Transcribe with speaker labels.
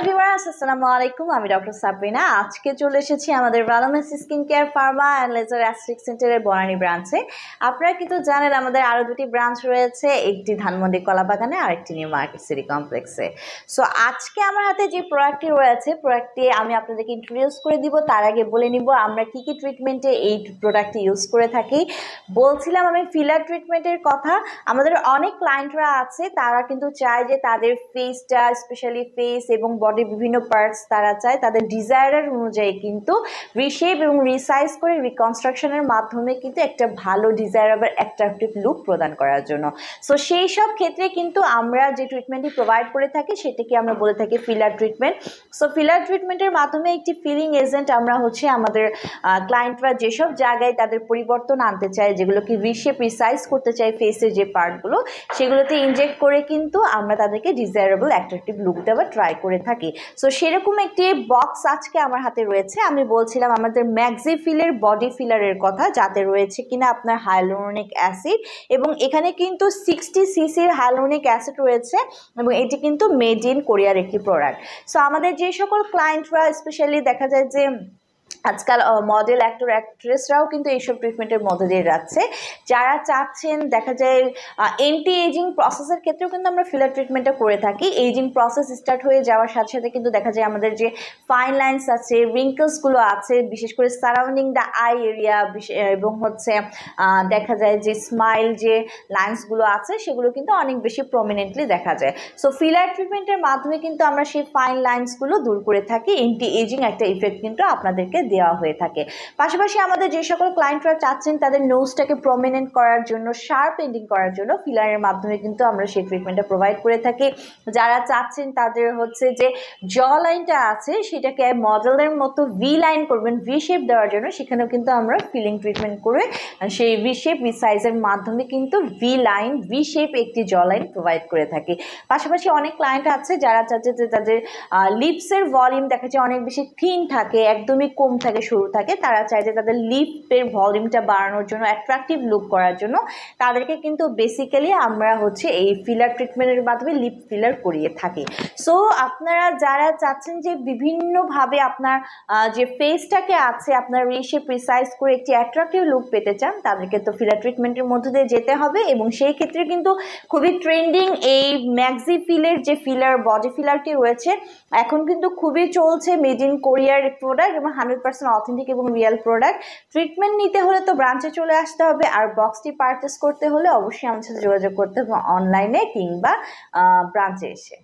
Speaker 1: Viewers আসসালামু আলাইকুম আমি ডক্টর সাবরিনা আজকে চলে এসেছি আমাদের ভালোমেস skin care pharma and laser aesthetic সেন্টারের বনানী ব্রাঞ্চে। আপনারা কিন্তু জানেন আমাদের আরো দুটি ব্রাঞ্চ রয়েছে, একটি ধানমন্ডি কলাবাগানে আর একটি নিউ মার্কেট সিটি কমপ্লেক্সে। সো আজকে আমার হাতে যে প্রোডাক্টটি রয়েছে প্রোডাক্টটি আমি আপনাদেরকে ইন্ট্রোডিউস করে দিব। তার আগে বলে নিব আমরা কি কি ট্রিটমেন্টে এই প্রোডাক্টটি ইউজ করে থাকি। বলছিলাম আমি ফিলার ট্রিটমেন্টের কথা। আমাদের অনেক ক্লায়েন্টরা আছে তারা কিন্তু চায় যে তাদের ফেসটা স্পেশালি ফেস এবং বডির বিভিন্ন পার্টস তারা চায় তাদের ডিজায়ারের অনুযায়ী কিন্তু রিশেপ এবং রিসাইজ করে রিকনস্ট্রাকশনের মাধ্যমে কিন্তু একটা ভালো ডিজায়ারেবল অ্যাট্রাকটিভ লুক প্রদান করার জন্য। সো সেই সব ক্ষেত্রে কিন্তু আমরা যে ট্রিটমেন্টটি প্রোভাইড করে থাকি সেটাকে আমরা বলে থাকি ফিলার ট্রিটমেন্ট। সো ফিলার ট্রিটমেন্টের মাধ্যমে একটি ফিলিং এজেন্ট আমরা আমাদের ক্লায়েন্টরা যেসব জায়গায় তাদের পরিবর্তন আনতে চায়, যেগুলোকে রিশেপ রিসাইজ করতে চায় ফেসের যে পার্টগুলো, সেগুলোতে ইনজেক্ট করে কিন্তু আমরা তাদেরকে ডিজায়ারেবল অ্যাট্রাকটিভ লুক দেওয়ার ট্রাই করে থাকি। সো সেরকম একটি বক্স আজকে আমার হাতে রয়েছে। আমি বলছিলাম আমাদের ম্যাক্সিফিলের বডি ফিলারের কথা, যাতে রয়েছে কিনা আপনার হাইলুরোনিক অ্যাসিড এবং এখানে কিন্তু 60 সিসির হাইলুরোনিক অ্যাসিড রয়েছে এবং এটি কিন্তু মেড ইন কোরিয়ার একটি প্রোডাক্ট। সো আমাদের যে সকল ক্লায়েন্টরা স্পেশালি দেখা যায় যে আজকাল মডেল অ্যাক্টর অ্যাক্ট্রেসরাও কিন্তু এইসব ট্রিটমেন্টের মধ্যে দিয়ে যাচ্ছে, যারা চাচ্ছেন দেখা যায় এন্টি এজিং প্রসেসের ক্ষেত্রেও কিন্তু আমরা ফিলার ট্রিটমেন্টটা করে থাকি। এজিং প্রসেস স্টার্ট হয়ে যাওয়ার সাথে সাথে কিন্তু দেখা যায় আমাদের যে ফাইন লাইন্স আছে, রিঙ্কলসগুলো আছে, বিশেষ করে সারাউন্ডিং দ্য আই এরিয়া এবং দেখা যায় যে স্মাইল যে লাইন্সগুলো আছে সেগুলো কিন্তু অনেক বেশি প্রমিনেন্টলি দেখা যায়। সো ফিলার ট্রিটমেন্টের মাধ্যমে কিন্তু আমরা সেই ফাইন লাইন্সগুলো দূর করে থাকি। এন্টি এজিং একটা ইফেক্ট কিন্তু আপনাদেরকে দেওয়া হয়ে থাকে। পাশাপাশি আমাদের যে সকল ক্লায়েন্টরা চাচ্ছেন তাদের নোজটাকে প্রমিনেন্ট করার জন্য, শার্প এন্ডিং করার জন্য ফিলারের মাধ্যমে কিন্তু আমরা সেই ট্রিটমেন্টটা প্রোভাইড করে থাকি। যারা চাচ্ছেন তাদের যে জ লাইনটা আছে সেটাকে মডেলের মতো ভি লাইন করবেন, ভি শেপ দেওয়ার জন্য, সেখানেও কিন্তু আমরা ফিলিং ট্রিটমেন্ট করে সেই ভি শেপ রিসাইজের মাধ্যমে কিন্তু ভি লাইন, ভি শেপ একটি জ লাইন প্রোভাইড করে থাকি। পাশাপাশি অনেক ক্লায়েন্ট আছে যারা চাচ্ছে যে তাদের লিপসের ভলিউম দেখা যায় অনেক বেশি থিন থাকে, একদমই কম থাকে, শুরু থাকে, তারা চায় যে তাদের লিপের ভলিউমটা বাড়ানোর জন্য, অ্যাট্রাকটিভ লুক করার জন্য তাদেরকে কিন্তু বেসিক্যালি আমরা এই ফিলার ট্রিটমেন্টের মাধ্যমে লিপ ফিলার করিয়ে থাকি। সো আপনারা যারা চাচ্ছেন যে বিভিন্নভাবে আপনার যে ফেসটাকে আছে আপনার রিশেপ রিসাইজ করে একটি অ্যাট্রাকটিভ লুক পেতে চান, তাদেরকে তো ফিলার ট্রিটমেন্টের মধ্যে দিয়ে যেতে হবে। এবং সেই ক্ষেত্রে কিন্তু খুবই ট্রেন্ডিং এই ম্যাক্সিফিলের যে ফিলার বডি ফিলারটি রয়েছে এখন কিন্তু খুবই চলছে, মেড ইন কোরিয়ার প্রোডাক্ট এবং 100% অথেন্টিক এবং রিয়েল প্রোডাক্ট। ট্রিটমেন্ট নিতে হলে তো ব্রাঞ্চে চলে আসতে হবে, আর বক্সটি পারচেস করতে হলে অবশ্যই আমার সাথে যোগাযোগ করতে হবে অনলাইনে কিংবা ব্রাঞ্চে এসে।